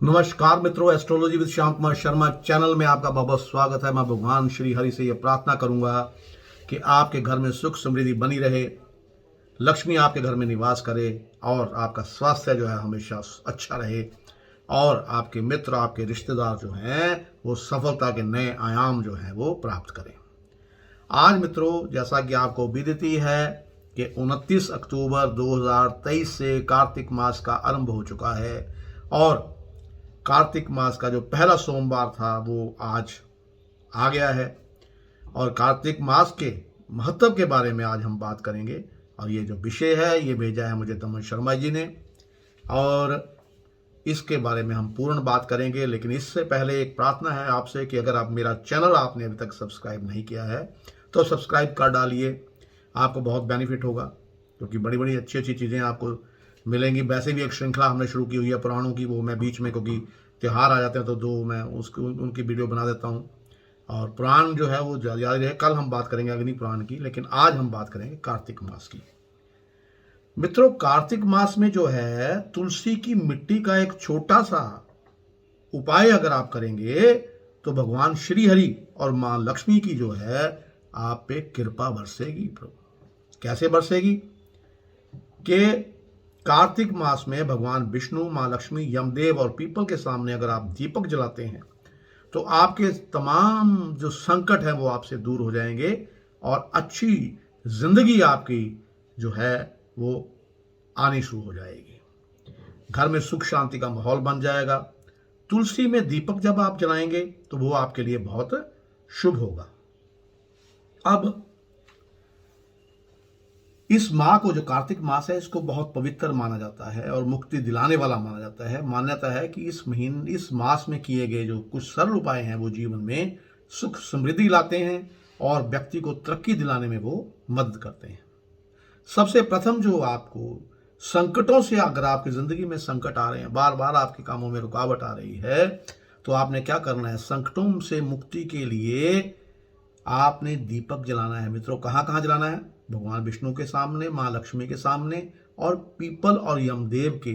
नमस्कार मित्रों, astrology with Shyam Kumar Sharma channel में आपका बहुत बहुत स्वागत है। मैं भगवान श्री हरि से यह प्रार्थना करूंगा कि आपके घर में सुख समृद्धि बनी रहे, लक्ष्मी आपके घर में निवास करे और आपका स्वास्थ्य जो है हमेशा अच्छा रहे और आपके मित्र, आपके रिश्तेदार जो हैं वो सफलता के नए आयाम जो हैं वो प्राप्त करें। आज मित्रों, जैसा कि आपको विदित है कि 29 अक्टूबर 2023 से कार्तिक मास का आरंभ हो चुका है और कार्तिक मास का जो पहला सोमवार था वो आज आ गया है और कार्तिक मास के महत्व के बारे में आज हम बात करेंगे। और ये जो विषय है ये भेजा है मुझे दमन शर्मा जी ने और इसके बारे में हम पूर्ण बात करेंगे। लेकिन इससे पहले एक प्रार्थना है आपसे कि अगर आप मेरा चैनल आपने अभी तक सब्सक्राइब नहीं किया है तो सब्सक्राइब कर डालिए, आपको बहुत बेनिफिट होगा क्योंकि बड़ी बड़ी अच्छी अच्छी चीज़ें आपको मिलेंगी। वैसे भी एक श्रृंखला हमने शुरू की हुई है पुराणों की, वो मैं बीच में क्योंकि त्यौहार आ जाते हैं तो दो मैं उनकी वीडियो बना देता हूँ और पुराण जो है वो जारी रहे। कल हम बात करेंगे अग्नि पुराण की, लेकिन आज हम बात करेंगे कार्तिक मास की। मित्रों, कार्तिक मास में जो है तुलसी की मिट्टी का एक छोटा सा उपाय अगर आप करेंगे तो भगवान श्री हरि और माँ लक्ष्मी की जो है आप पे कृपा बरसेगी। कैसे बरसेगी कि कार्तिक मास में भगवान विष्णु, माँ लक्ष्मी, यमदेव और पीपल के सामने अगर आप दीपक जलाते हैं तो आपके तमाम जो संकट हैं वो आपसे दूर हो जाएंगे और अच्छी जिंदगी आपकी जो है वो आनी शुरू हो जाएगी। घर में सुख शांति का माहौल बन जाएगा। तुलसी में दीपक जब आप जलाएंगे तो वो आपके लिए बहुत शुभ होगा। अब इस माह को, जो कार्तिक मास है, इसको बहुत पवित्र माना जाता है और मुक्ति दिलाने वाला माना जाता है। मान्यता है कि इस मास में किए गए जो कुछ सरल उपाय हैं वो जीवन में सुख समृद्धि लाते हैं और व्यक्ति को तरक्की दिलाने में वो मदद करते हैं। सबसे प्रथम जो आपको संकटों से, अगर आपकी जिंदगी में संकट आ रहे हैं, बार बार आपके कामों में रुकावट आ रही है, तो आपने क्या करना है? संकटों से मुक्ति के लिए आपने दीपक जलाना है। मित्रों, कहाँ कहाँ जलाना है? भगवान विष्णु के सामने, माँ लक्ष्मी के सामने और पीपल और यमदेव के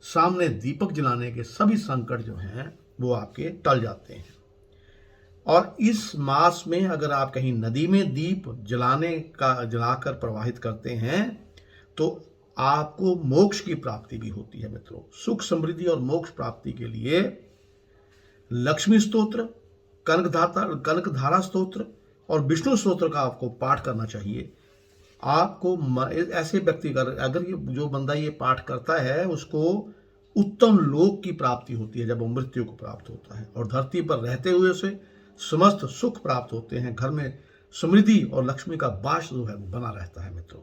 सामने दीपक जलाने के सभी संकट जो हैं वो आपके टल जाते हैं। और इस मास में अगर आप कहीं नदी में दीप जलाकर प्रवाहित करते हैं तो आपको मोक्ष की प्राप्ति भी होती है। मित्रों, सुख समृद्धि और मोक्ष प्राप्ति के लिए लक्ष्मी स्तोत्र, कनकधारा स्तोत्र और विष्णु स्तोत्र का आपको पाठ करना चाहिए। आपको ऐसे व्यक्ति का, अगर ये जो बंदा ये पाठ करता है उसको उत्तम लोक की प्राप्ति होती है जब वो मृत्यु को प्राप्त होता है, और धरती पर रहते हुए उसे समस्त सुख प्राप्त होते हैं। घर में समृद्धि और लक्ष्मी का वास जो है वो बना रहता है। मित्रों,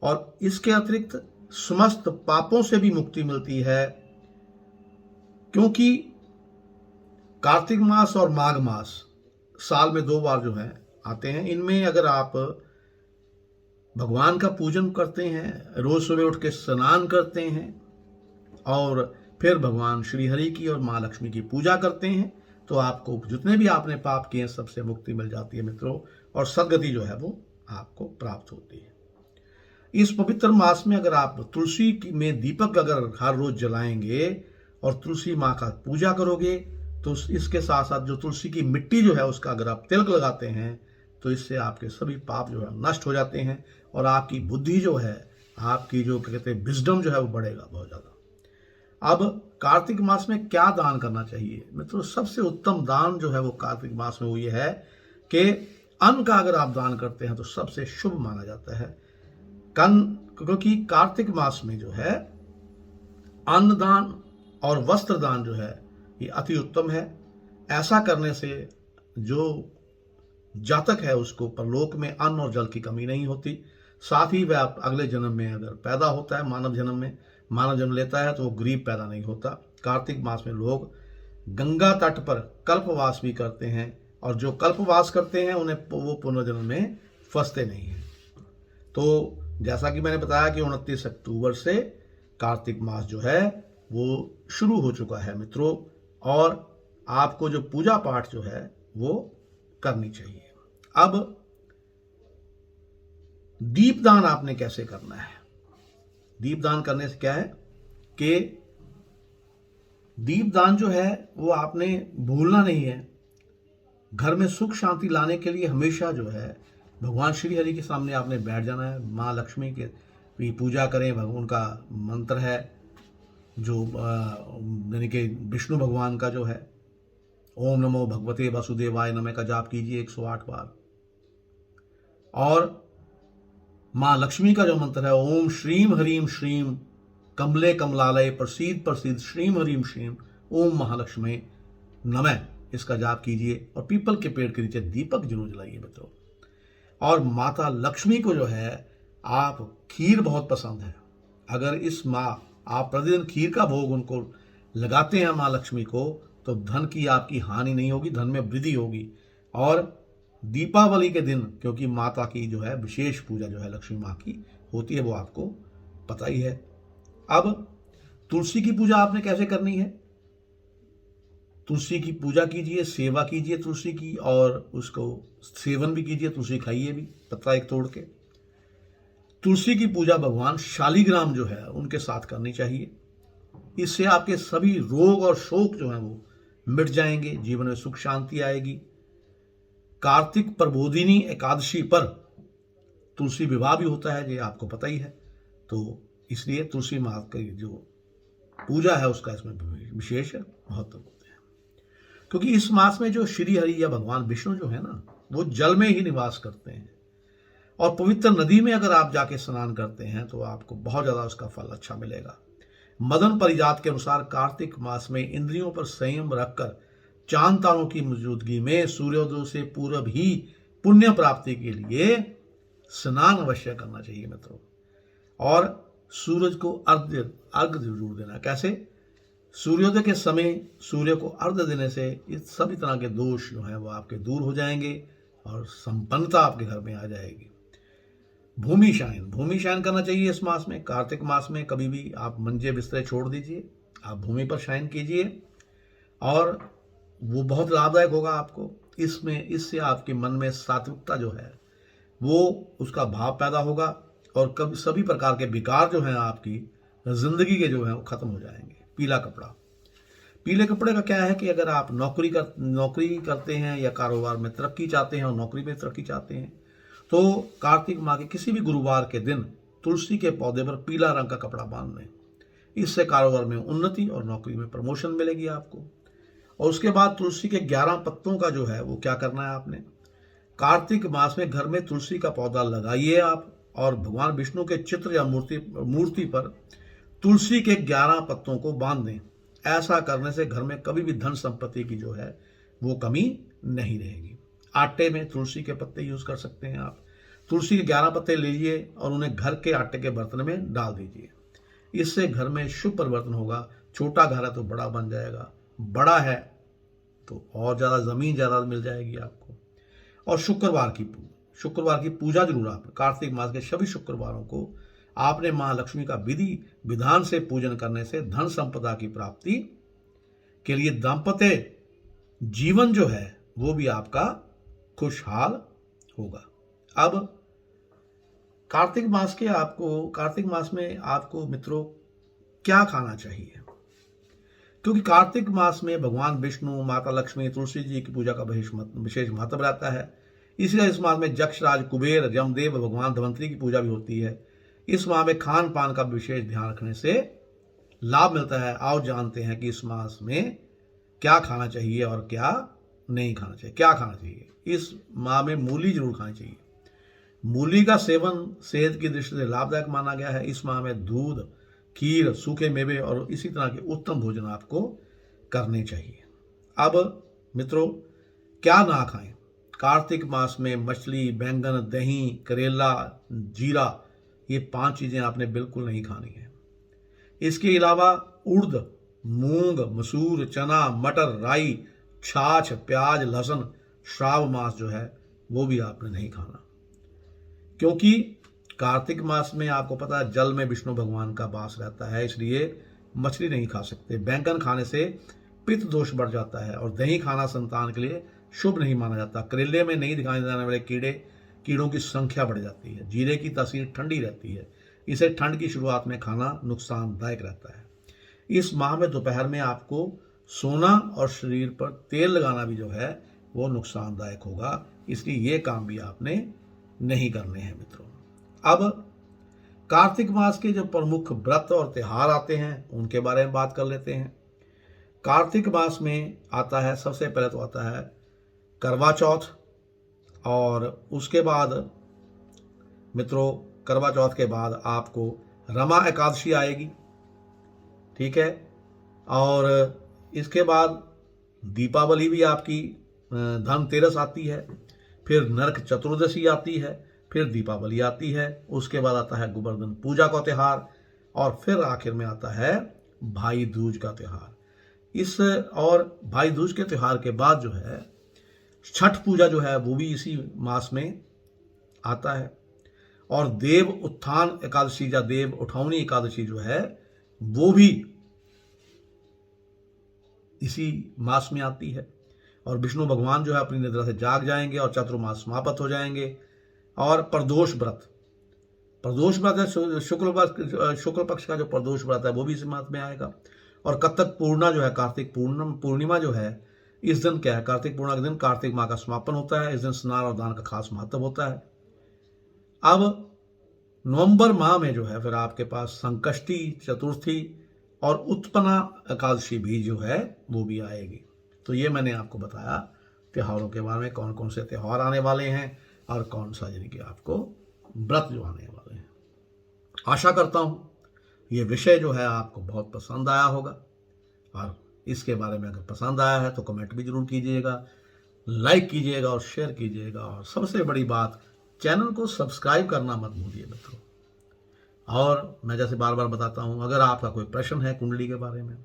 और इसके अतिरिक्त समस्त पापों से भी मुक्ति मिलती है, क्योंकि कार्तिक मास और माघ मास साल में 2 बार जो है आते हैं। इनमें अगर आप भगवान का पूजन करते हैं, रोज सुबह उठ के स्नान करते हैं और फिर भगवान श्री हरि की और माँ लक्ष्मी की पूजा करते हैं, तो आपको जितने भी आपने पाप किए हैं सबसे मुक्ति मिल जाती है मित्रों, और सदगति जो है वो आपको प्राप्त होती है। इस पवित्र मास में अगर आप तुलसी में दीपक अगर हर रोज जलाएंगे और तुलसी माँ का पूजा करोगे तो इसके साथ साथ जो तुलसी की मिट्टी जो है उसका अगर आप तिलक लगाते हैं तो इससे आपके सभी पाप जो है नष्ट हो जाते हैं और आपकी बुद्धि जो है, आपकी जो कहते हैं विजडम जो है वो बढ़ेगा बहुत ज़्यादा। अब कार्तिक मास में क्या दान करना चाहिए? मित्रों, सबसे उत्तम दान जो है वो कार्तिक मास में वो ये है कि अन्न का अगर आप दान करते हैं तो सबसे शुभ माना जाता है। क्योंकि कार्तिक मास में जो है अन्नदान और वस्त्र दान जो है ये अति उत्तम है। ऐसा करने से जो जातक है उसको परलोक में अन्न और जल की कमी नहीं होती। साथ ही वह अगले जन्म में अगर पैदा होता है, मानव जन्म लेता है, तो वो गरीब पैदा नहीं होता। कार्तिक मास में लोग गंगा तट पर कल्पवास भी करते हैं और जो कल्पवास करते हैं उन्हें वो पुनर्जन्म में फंसते नहीं हैं। तो जैसा कि मैंने बताया कि 29 अक्टूबर से कार्तिक मास जो है वो शुरू हो चुका है मित्रों, और आपको जो पूजा पाठ जो है वो करनी चाहिए। अब दीपदान आपने कैसे करना है? दीपदान करने से क्या है कि दीपदान जो है वो आपने भूलना नहीं है। घर में सुख शांति लाने के लिए हमेशा जो है भगवान श्री हरि के सामने आपने बैठ जाना है। माँ लक्ष्मी के भी पूजा करें। भगवान का मंत्र है जो यानी कि विष्णु भगवान का जो है ओम नमो भगवते वासुदेवाय नमः का जाप कीजिए 108 बार। और माँ लक्ष्मी का जो मंत्र है ओम श्रीम हरीम श्रीम कमले कमलालय प्रसीद प्रसीद श्रीम हरीम श्रीम ओम महालक्ष्मी नमः, इसका जाप कीजिए। और पीपल के पेड़ के नीचे दीपक जरूर जलाइए मित्रों। और माता लक्ष्मी को जो है आप खीर बहुत पसंद है, अगर इस माँ आप प्रतिदिन खीर का भोग उनको लगाते हैं माँ लक्ष्मी को, तो धन की आपकी हानि नहीं होगी, धन में वृद्धि होगी। और दीपावली के दिन, क्योंकि माता की जो है विशेष पूजा जो है लक्ष्मी माँ की होती है, वो आपको पता ही है। अब तुलसी की पूजा आपने कैसे करनी है? तुलसी की पूजा कीजिए, सेवा कीजिए तुलसी की, और उसको सेवन भी कीजिए, तुलसी खाइए भी पत्ता एक तोड़ के। तुलसी की पूजा भगवान शालिग्राम जो है उनके साथ करनी चाहिए। इससे आपके सभी रोग और शोक जो हैं वो मिट जाएंगे, जीवन में सुख शांति आएगी। कार्तिक प्रबोधिनी एकादशी पर तुलसी विवाह भी होता है, ये आपको पता ही है। तो इसलिए तुलसी माँ की जो पूजा है उसका इसमें विशेष महत्व होता है, क्योंकि इस मास में जो श्री हरि या भगवान विष्णु जो है ना, वो जल में ही निवास करते हैं। और पवित्र नदी में अगर आप जाके स्नान करते हैं तो आपको बहुत ज्यादा उसका फल अच्छा मिलेगा। मदन परिजात के अनुसार कार्तिक मास में इंद्रियों पर संयम रखकर चांद तारों की मौजूदगी में सूर्योदय से पूर्व ही पुण्य प्राप्ति के लिए स्नान अवश्य करना चाहिए मित्रों। और सूरज को अर्घ्य जरूर देना। कैसे? सूर्योदय के समय सूर्य को अर्घ्य देने से इस सभी तरह के दोष जो हैं वो आपके दूर हो जाएंगे और संपन्नता आपके घर में आ जाएगी। भूमि शयन करना चाहिए इस मास में। कार्तिक मास में कभी भी आप मंजे बिस्तरे छोड़ दीजिए, आप भूमि पर शयन कीजिए, और वो बहुत लाभदायक होगा आपको। इससे आपके मन में सात्विकता जो है वो उसका भाव पैदा होगा, और कभी सभी प्रकार के विकार जो हैं आपकी जिंदगी के जो हैं वो खत्म हो जाएंगे। पीले कपड़े का क्या है कि अगर आप नौकरी करते हैं या कारोबार में तरक्की चाहते हैं और नौकरी में तरक्की चाहते हैं, तो कार्तिक माह के किसी भी गुरुवार के दिन तुलसी के पौधे पर पीला रंग का कपड़ा बांध दें। इससे कारोबार में उन्नति और नौकरी में प्रमोशन मिलेगी आपको। और उसके बाद तुलसी के 11 पत्तों का जो है वो क्या करना है आपने, कार्तिक मास में घर में तुलसी का पौधा लगाइए आप, और भगवान विष्णु के चित्र या मूर्ति पर तुलसी के 11 पत्तों को बांध दें। ऐसा करने से घर में कभी भी धन संपत्ति की जो है वो कमी नहीं रहेगी। आटे में तुलसी के पत्ते यूज कर सकते हैं आप। तुलसी के 11 पत्ते लीजिए और उन्हें घर के आटे के बर्तन में डाल दीजिए। इससे घर में शुभ परिवर्तन होगा। छोटा घर है तो बड़ा बन जाएगा, बड़ा है तो और ज्यादा जमीन जायदाद मिल जाएगी आपको। और शुक्रवार की पूजा जरूर आप कार्तिक मास के सभी शुक्रवारों को आपने मां लक्ष्मी का विधि विधान से पूजन करने से धन संपदा की प्राप्ति के लिए दाम्पत्य जीवन जो है वो भी आपका खुशहाल होगा। अब कार्तिक मास में आपको मित्रों क्या खाना चाहिए, क्योंकि कार्तिक मास में भगवान विष्णु, माता लक्ष्मी, तुलसी जी की पूजा का विशेष महत्व रहता है। इसलिए इस मास में यक्षराज, कुबेर, यमदेव, भगवान धन्वंतरी की पूजा भी होती है। इस माह में खान पान का विशेष ध्यान रखने से लाभ मिलता है। आओ जानते हैं कि इस मास में क्या खाना चाहिए और क्या नहीं खाना चाहिए। क्या खाना चाहिए? इस माह में मूली जरूर खानी चाहिए। मूली का सेवन सेहत की दृष्टि से लाभदायक माना गया है। इस माह में दूध, खीर, सूखे मेवे और इसी तरह के उत्तम भोजन आपको करने चाहिए। अब मित्रों क्या ना खाएं? कार्तिक मास में मछली, बैंगन, दही, करेला, जीरा, ये 5 चीजें आपने बिल्कुल नहीं खानी है। इसके अलावा उड़द, मूंग, मसूर, चना, मटर, राई, छाछ, प्याज, लहसुन श्रावण मास जो है वो भी आपने नहीं खाना, क्योंकि कार्तिक मास में आपको पता है जल में विष्णु भगवान का वास रहता है, इसलिए मछली नहीं खा सकते। बैंगन खाने से पित्त दोष बढ़ जाता है, और दही खाना संतान के लिए शुभ नहीं माना जाता। करेले में नहीं दिखाए जाने वाले कीड़ों की संख्या बढ़ जाती है। जीरे की तासीर ठंडी रहती है, इसे ठंड की शुरुआत में खाना नुकसानदायक रहता है। इस माह में दोपहर में आपको सोना और शरीर पर तेल लगाना भी जो है वो नुकसानदायक होगा, इसलिए ये काम भी आपने नहीं करने हैं मित्रों। अब कार्तिक मास के जो प्रमुख व्रत और त्योहार आते हैं उनके बारे में बात कर लेते हैं। कार्तिक मास में आता है, सबसे पहले तो आता है करवा चौथ, और उसके बाद मित्रों करवा चौथ के बाद आपको रमा एकादशी आएगी, ठीक है। और इसके बाद दीपावली भी आपकी धनतेरस आती है, फिर नरक चतुर्दशी आती है, फिर दीपावली आती है, उसके बाद आता है गोवर्धन पूजा का त्यौहार, और फिर आखिर में आता है भाई दूज का त्यौहार। इस और भाई दूज के त्यौहार के बाद जो है छठ पूजा जो है वो भी इसी मास में आता है, और देव उत्थान एकादशी या देव उठौनी एकादशी जो है वो भी इसी मास में आती है। और विष्णु भगवान जो है अपनी निद्रा से जाग जाएंगे और चातुर्मास समाप्त हो जाएंगे। और प्रदोष व्रत है, शुक्ल पक्ष का जो प्रदोष व्रत है वो भी इस मास में आएगा। और कत्तक पूर्णिमा जो है, कार्तिक पूर्णिमा जो है, इस दिन क्या है, कार्तिक पूर्णिमा के दिन कार्तिक माह का समापन होता है। इस दिन स्नान और दान का खास महत्व होता है। अब नवंबर माह में जो है फिर आपके पास संकष्टी चतुर्थी और उत्पन्ना एकादशी भी जो है वो भी आएगी। तो ये मैंने आपको बताया त्योहारों के बारे में, कौन कौन से त्यौहार आने वाले हैं और कौन सा यानी कि आपको व्रत जो आने वाले हैं। आशा करता हूँ ये विषय जो है आपको बहुत पसंद आया होगा, और इसके बारे में अगर पसंद आया है तो कमेंट भी जरूर कीजिएगा, लाइक कीजिएगा और शेयर कीजिएगा, और सबसे बड़ी बात चैनल को सब्सक्राइब करना मत भूलिए मित्रों। और मैं जैसे बार बार बताता हूँ, अगर आपका कोई प्रश्न है कुंडली के बारे में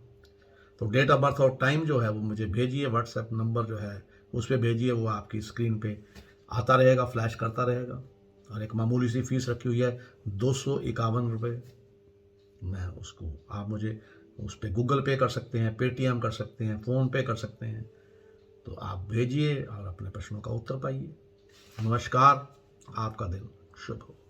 तो डेट ऑफ बर्थ और टाइम जो है वो मुझे भेजिए, व्हाट्सएप नंबर जो है उस पर भेजिए, वो आपकी स्क्रीन पे आता रहेगा, फ्लैश करता रहेगा। और एक मामूली सी फीस रखी हुई है 251 रुपये। मैं उसको आप मुझे उस पर गूगल पे कर सकते हैं, पेटीएम कर सकते हैं, फ़ोन पे कर सकते हैं, तो आप भेजिए और अपने प्रश्नों का उत्तर पाइए। नमस्कार, आपका दिन शुभ हो।